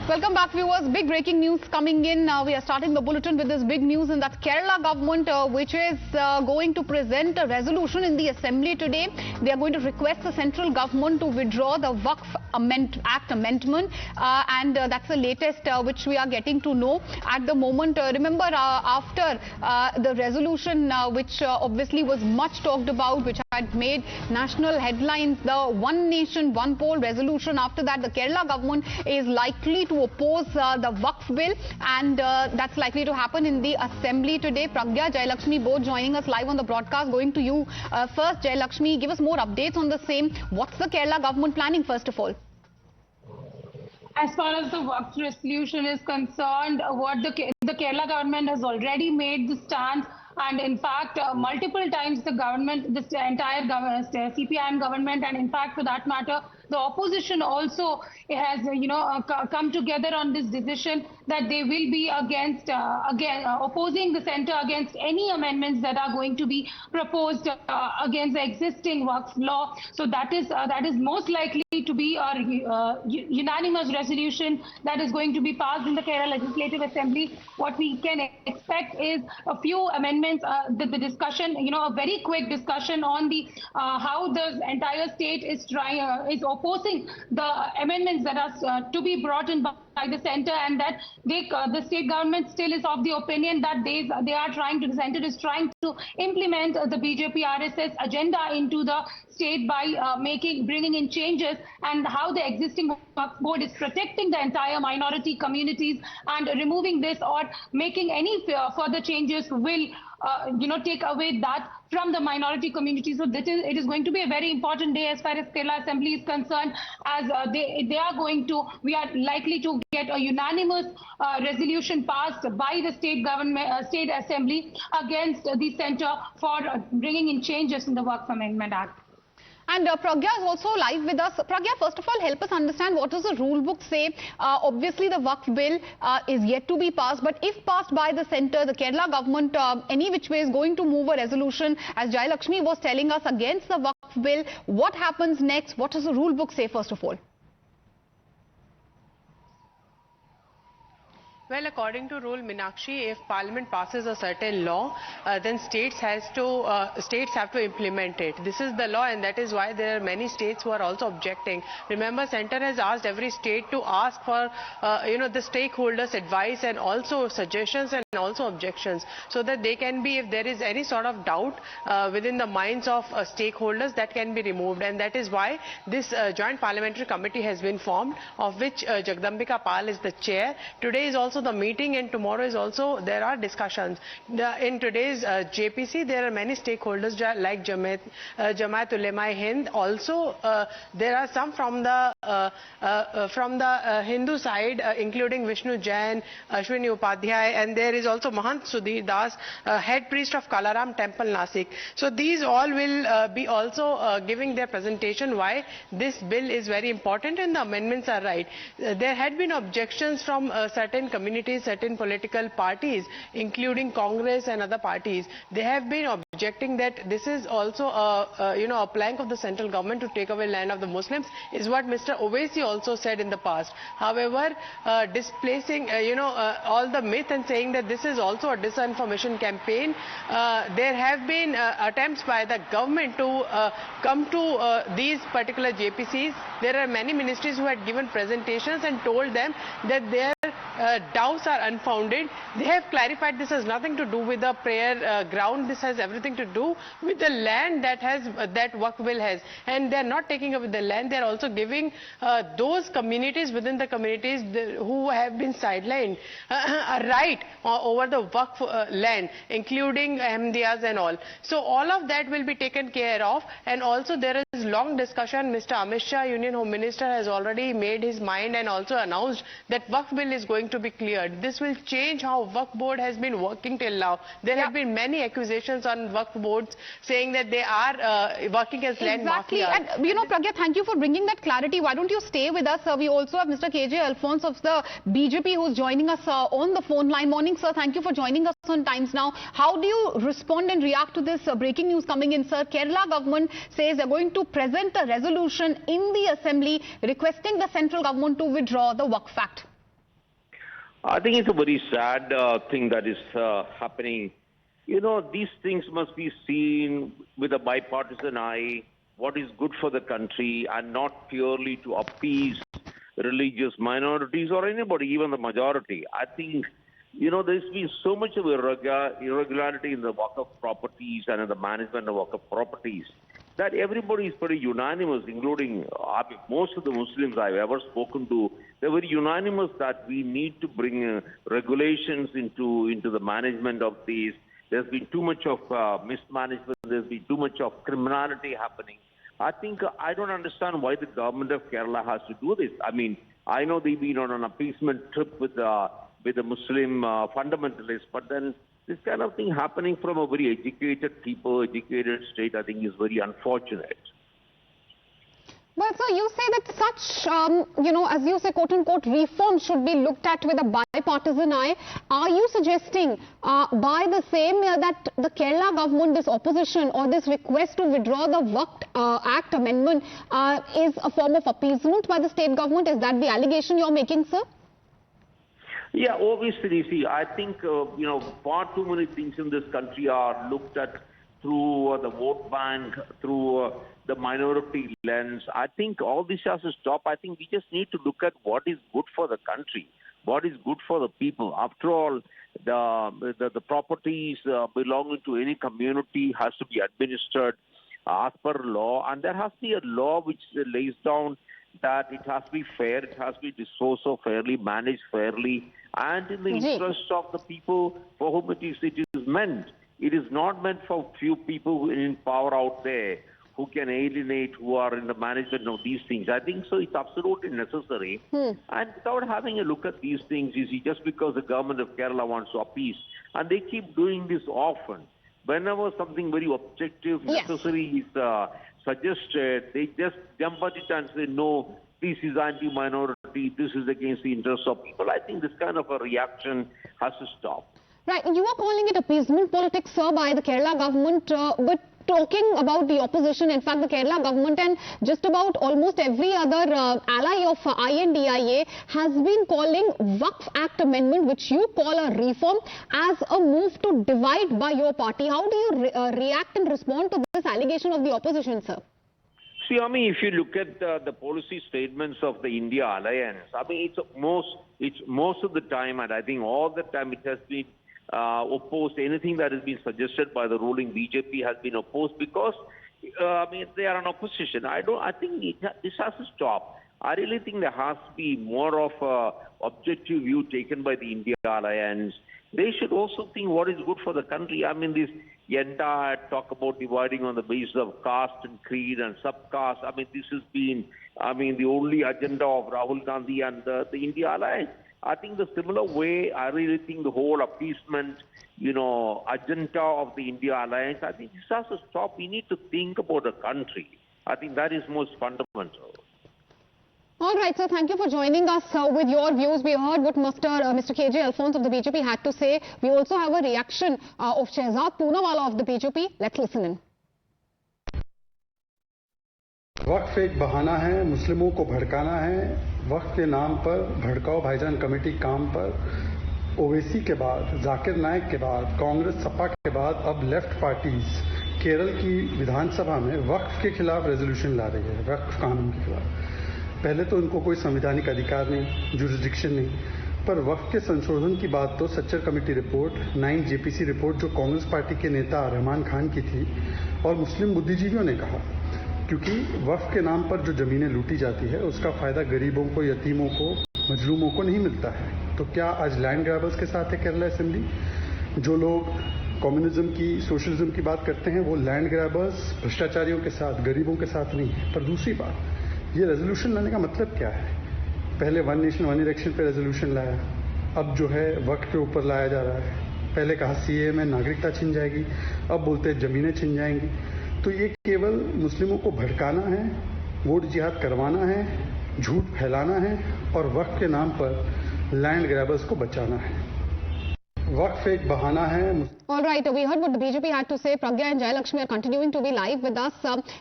Welcome back, viewers. Big breaking news coming in. We are starting the bulletin with this big news in that Kerala government, which is going to present a resolution in the assembly today. They are going to request the central government to withdraw the Waqf Act amendment, and that's the latest which we are getting to know at the moment. Remember, after the resolution, which obviously was much talked about, which had made national headlines, the One Nation, One Poll resolution. After that, the Kerala government is likely to oppose the Waqf Bill, and that's likely to happen in the assembly today. Pragya, Jayalakshmi, both joining us live on the broadcast. Going to you first, Jayalakshmi, give us more updates on the same. What's the Kerala government planning, first of all? As far as the Waqf resolution is concerned, what the Kerala government has already made the stance, and in fact, multiple times the government, this entire government, CPIM government, and in fact, for that matter, the opposition also has, come together on this decision that they will be against, opposing the centre against any amendments that are going to be proposed against the existing Waqf law. So that is most likely to be a unanimous resolution that is going to be passed in the Kerala Legislative Assembly. What we can expect is a few amendments, the discussion, a very quick discussion on the how the entire state is opposing the amendments that are to be brought in by the centre, and that the state government still is of the opinion that the centre is trying to implement the BJP RSS agenda into the state by bringing in changes, and how the existing Waqf board is protecting the entire minority communities, and removing this or making any further changes will take away that from the minority community. So it is going to be a very important day as far as Kerala Assembly is concerned, as we are likely to get a unanimous resolution passed by the state assembly against the centre for bringing in changes in the Waqf Amendment Act. And Pragya is also live with us. Pragya, first of all, help us understand what does the rule book say. Obviously, the Waqf Bill is yet to be passed, but if passed by the centre, the Kerala government, any which way, is going to move a resolution, as Jayalakshmi was telling us, against the Waqf Bill. What happens next? What does the rule book say, first of all? Well, according to rule, Meenakshi, if Parliament passes a certain law, then states have to implement it. This is the law, and that is why there are many states who are also objecting. Remember, Centre has asked every state to ask for, the stakeholders' advice and also suggestions and also objections, so that they can be, if there is any sort of doubt within the minds of stakeholders, that can be removed. And that is why this joint parliamentary committee has been formed, of which Jagdambika Pal is the chair. Today is also the meeting, and tomorrow is also, there are discussions. In today's JPC, there are many stakeholders like Jamaat Ulema-e-Hind. Also, there are some from the Hindu side, including Vishnu Jain, Ashwini Upadhyay, and there is also Mahant Sudhir Das, head priest of Kalaram Temple, Nasik. So these all will be also giving their presentation why this bill is very important and the amendments are right. There had been objections from certain communities, certain political parties, including Congress and other parties. They have been objecting that this is also a plank of the central government to take away land of the Muslims, is what Mr. Owaisi also said in the past. However, displacing all the myth and saying that this is also a disinformation campaign, there have been attempts by the government to come to these particular JPCs. There are many ministries who had given presentations and told them that their doubts are unfounded. They have clarified this has nothing to do with the prayer ground. This has everything to do with the land that Waqf Bill has. And they are not taking away the land. They are also giving those communities within the communities who have been sidelined a right over the Waqf land, including Ahmadiyas and all. So all of that will be taken care of. And also there is long discussion. Mr. Amit Shah, Union Home Minister, has already made his mind and also announced that Waqf Bill is going to be cleared. This will change how Waqf Board has been working till now. There have been many accusations on Waqf Boards saying that they are working as land mafias. And Pragya, thank you for bringing that clarity. Why don't you stay with us? We also have Mr. KJ Alphonse of the BJP who's joining us on the phone line. Morning, sir. Thank you for joining us on Times Now. How do you respond and react to this breaking news coming in, sir? Kerala government says they're going to present a resolution in the assembly requesting the central government to withdraw the Waqf Act. I think it's a very sad thing that is happening. You know, these things must be seen with a bipartisan eye, what is good for the country, and not purely to appease religious minorities or anybody, even the majority. I think, you know, there's been so much of irregularity in the Waqf properties and in the management of Waqf properties that everybody is pretty unanimous, including most of the Muslims I've ever spoken to. They're very unanimous that we need to bring regulations into the management of these. There's been too much of mismanagement. There's been too much of criminality happening. I think I don't understand why the government of Kerala has to do this. I mean, I know they've been on an appeasement trip with the Muslim fundamentalists, but then this kind of thing happening from a very educated people, educated state, I think is very unfortunate. But sir, you say that such, as you say, quote-unquote, reform should be looked at with a bipartisan eye. Are you suggesting by the same that the Kerala government, this opposition or this request to withdraw the Waqf Act amendment is a form of appeasement by the state government? Is that the allegation you're making, sir? Yeah, obviously, see, I think, far too many things in this country are looked at through the vote bank, through the minority lens. I think all this has to stop. I think we just need to look at what is good for the country, what is good for the people. After all, the properties belonging to any community has to be administered as per law, and there has to be a law which lays down that it has to be fair, it has to be disposed of fairly, managed fairly, and in the interest of the people for whom it is meant. It is not meant for few people in power out there who can alienate, who are in the management of these things. I think so. It's absolutely necessary. And without having a look at these things, you see, just because the government of Kerala wants to appease, and they keep doing this often. Whenever something very objective, necessary is suggested, they just jump at it and say, no, this is anti-minority, this is against the interests of people. I think this kind of a reaction has to stop. Right, you are calling it appeasement politics, sir, by the Kerala government, but talking about the opposition, in fact, the Kerala government and just about almost every other ally of INDIA has been calling Waqf Act amendment, which you call a reform, as a move to divide by your party. How do you react and respond to this allegation of the opposition, sir? See, I mean, if you look at the policy statements of the India alliance, I mean, it's most of the time, and I think all the time it has been opposed. Anything that has been suggested by the ruling BJP has been opposed because, they are an opposition. I think this has to stop. I really think there has to be more of a objective view taken by the India alliance. They should also think what is good for the country. I mean, this entire talk about dividing on the basis of caste and creed and subcaste. I mean, this has been, the only agenda of Rahul Gandhi and the India alliance. I think the similar way, I really think the whole appeasement, agenda of the India alliance, I think this has to stop. We need to think about the country. I think that is most fundamental. All right, sir. Thank you for joining us with your views. We heard what Mr. KJ Alphonse of the BJP had to say. We also have a reaction of Shehzad Poonawala of the BJP. Let's listen in. वक्फ एक बहाना है, मुस्लिमों को भड़काना है। वक्फ के नाम पर भड़काओ भाईजान कमेटी काम पर ओवैसी के बाद, जाकिर नायक के बाद, कांग्रेस सपा के बाद अब लेफ्ट पार्टीज केरल की विधानसभा में वक्फ के खिलाफ रेजोल्यूशन ला रही है, वक्फ कानून के खिलाफ। पहले तो इनको कोई संवैधानिक अधिकार नहीं, जुरिस्डिक्शन नहीं, पर वक्फ के संशोधन की बात तो Sachar committee report, 9 JPC report जो कांग्रेस पार्टी के नेता रहमान खान की थी और मुस्लिम बुद्धिजीवियों ने कहा, क्योंकि वक्फ के नाम पर जो जमीनें लूटी जाती है उसका फायदा गरीबों को, यतीमों को, मजलूमों को नहीं मिलता है। तो क्या आज लैंड ग्रैबर्स के साथ है केरला असेंबली? जो लोग कम्युनिज्म की, सोशलिज्म की बात करते हैं वो लैंड ग्रैबर्स, भ्रष्टाचारियों के साथ, गरीबों के साथ नहीं है। पर दूसरी बात, ये रेजोल्यूशन लाने का मतलब क्या है? पहले वन नेशन वन इलेक्शन पे रेजोल्यूशन लाया, अब जो है वक्फ के ऊपर लाया जा रहा है। पहले कहा सीए में नागरिकता छिन जाएगी, अब बोलते हैं जमीनें छिन जाएंगी। तो ये केवल मुस्लिमों को भड़काना है, वोट जिहाद करवाना है, झूठ फैलाना है और वक्फ के नाम पर लैंड ग्रैबर्स को बचाना है। वक्फ एक बहाना है. All right, we heard what the BJP had to say. Pragya and Jayalakshmi are continuing to be live with us.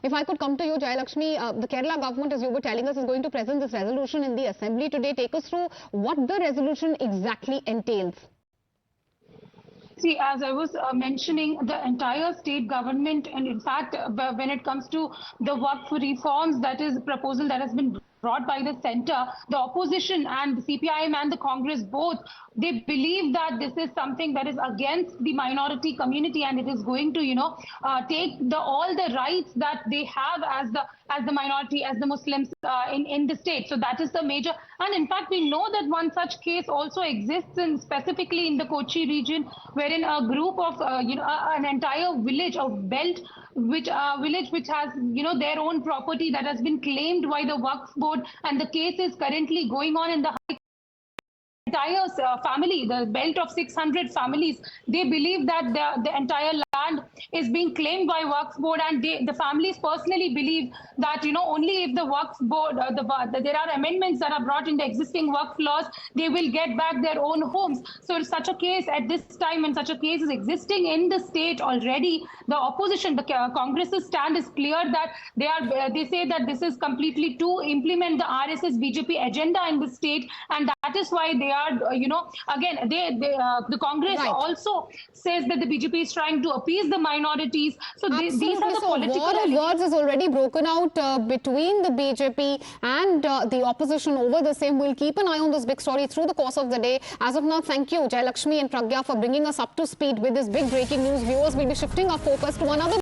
If I could come to you, Jayalakshmi, the Kerala government, as you were telling us, is going to present this resolution in the assembly today. Take us through what the resolution exactly entails. See, as I was mentioning, the entire state government, and in fact, when it comes to the Waqf reforms, that is a proposal that has been brought by the centre, the opposition and the CPIM and the Congress both, they believe that this is something that is against the minority community, and it is going to, take all the rights that they have as the minority, as the Muslims in the state. So that is the major, and in fact, we know that one such case also exists specifically in the Kochi region, wherein a group of, an entire village of belt, which has their own property that has been claimed by the Waqf board, and the case is currently going on in the entire family, the belt of 600 families. They believe that the entire land is being claimed by Waqf board, and the families personally believe that only if the Waqf board, there are amendments that are brought in the existing Waqf laws, they will get back their own homes. So such a case at this time, when such a case is existing in the state already, the opposition, the Congress's stand is clear that they say that this is completely to implement the RSS BJP agenda in the state, and that is why they are, again, the Congress also says that the BJP is trying to appease the minorities. So these are the political... war of words is already broken out between the BJP and the opposition over the same. We'll keep an eye on this big story through the course of the day. As of now, thank you, Jayalakshmi and Pragya, for bringing us up to speed with this big breaking news. Viewers, we'll be shifting our focus to another